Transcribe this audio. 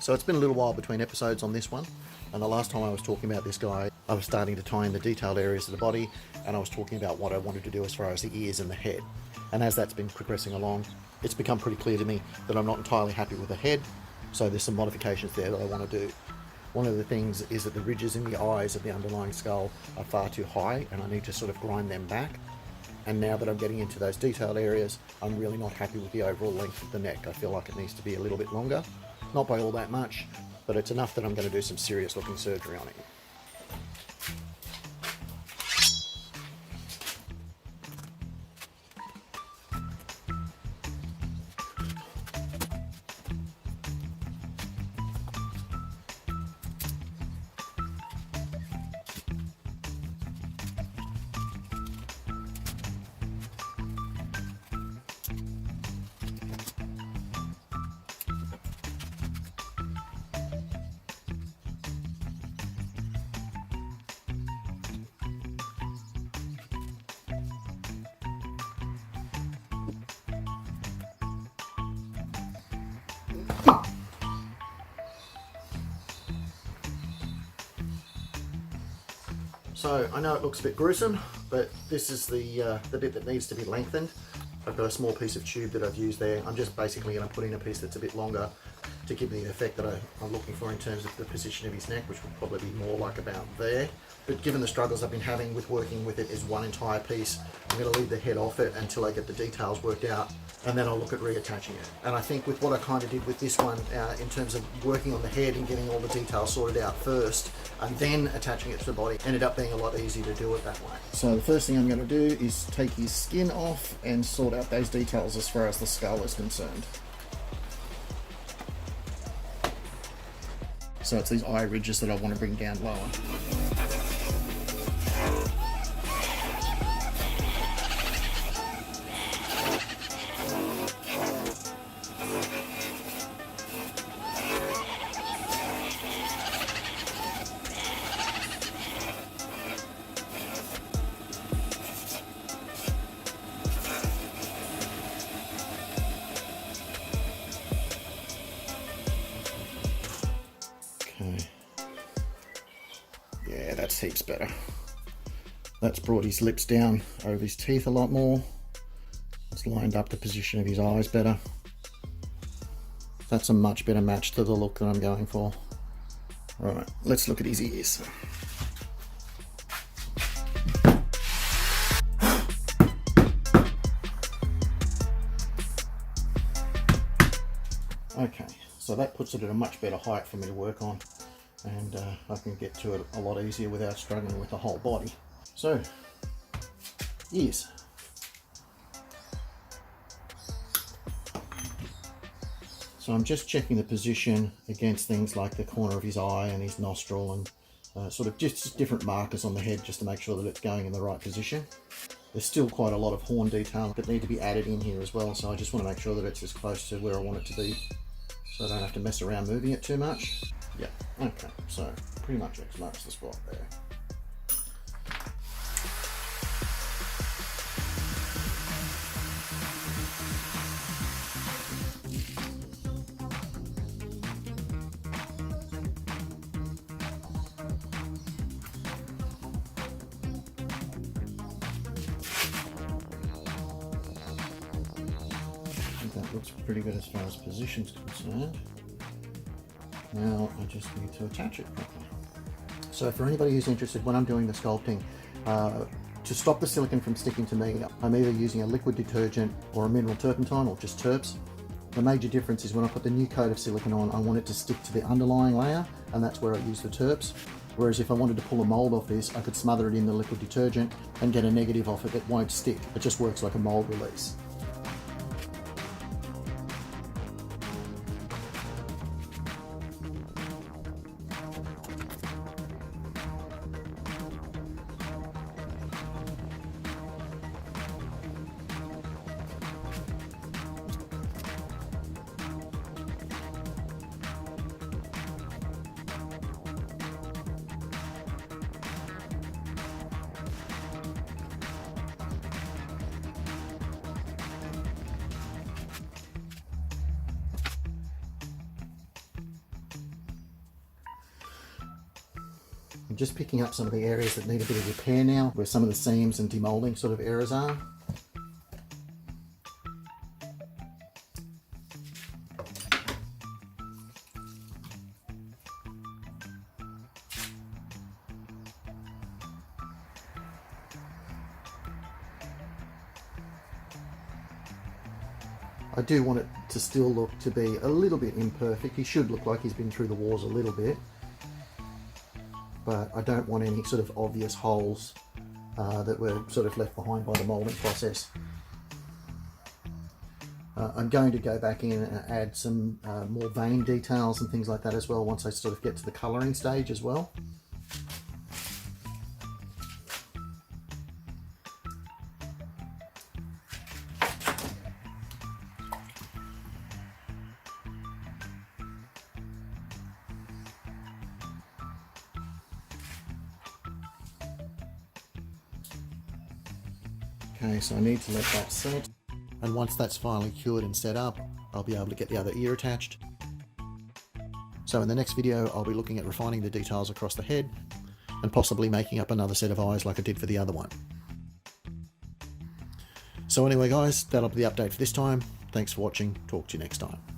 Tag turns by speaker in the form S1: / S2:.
S1: So it's been a little while between episodes on this one, and the last time I was talking about this guy, I was starting to tie in the detailed areas of the body, and I was talking about what I wanted to do as far as the ears and the head. And as that's been progressing along, it's become pretty clear to me that I'm not entirely happy with the head, so there's some modifications there that I want to do. One of the things is that the ridges in the eyes of the underlying skull are far too high, and I need to sort of grind them back. And now that I'm getting into those detailed areas, I'm really not happy with the overall length of the neck. I feel like it needs to be a little bit longer. Not by all that much, but it's enough that I'm going to do some serious looking surgery on it. So I know it looks a bit gruesome, but this is the bit that needs to be lengthened. I've got a small piece of tube that I've used there. I'm just basically going to put in a piece that's a bit longer to give me the effect that I'm looking for in terms of the position of his neck, which will probably be more like about there. But given the struggles I've been having with working with it as one entire piece, I'm going to leave the head off it until I get the details worked out, and then I'll look at reattaching it. And I think with what I kind of did with this one, in terms of working on the head and getting all the details sorted out first, and then attaching it to the body, ended up being a lot easier to do it that way. So the first thing I'm going to do is take his skin off and sort out those details as far as the skull is concerned. So it's these eye ridges that I want to bring down lower. Yeah, that's heaps better. That's brought his lips down over his teeth a lot more. It's lined up the position of his eyes better. That's a much better match to the look that I'm going for. Right, let's look at his ears. Okay, so that puts it at a much better height for me to work on, and I can get to it a lot easier without struggling with the whole body. So, ears. So I'm just checking the position against things like the corner of his eye and his nostril, and sort of just different markers on the head just to make sure that it's going in the right position. There's still quite a lot of horn detail that need to be added in here as well, so I just want to make sure that it's as close to where I want it to be, so I don't have to mess around moving it too much. Yeah, okay, so pretty much marks the spot there. That looks pretty good as far as position's concerned. Now I just need to attach it properly. So for anybody who's interested, when I'm doing the sculpting, to stop the silicone from sticking to me, I'm either using a liquid detergent or a mineral turpentine, or just terps. The major difference is when I put the new coat of silicone on, I want it to stick to the underlying layer, and that's where I use the terps. Whereas if I wanted to pull a mold off this, I could smother it in the liquid detergent and get a negative off it that won't stick. It just works like a mold release. I'm just picking up some of the areas that need a bit of repair now, where some of the seams and demolding sort of errors are. I do want it to still look to be a little bit imperfect. He should look like he's been through the wars a little bit, but I don't want any sort of obvious holes that were sort of left behind by the moulding process. I'm going to go back in and add some more vein details and things like that as well once I sort of get to the colouring stage as well. Okay, so I need to let that set, and once that's finally cured and set up, I'll be able to get the other ear attached. So in the next video, I'll be looking at refining the details across the head and possibly making up another set of eyes like I did for the other one. So anyway guys, that'll be the update for this time. Thanks for watching. Talk to you next time.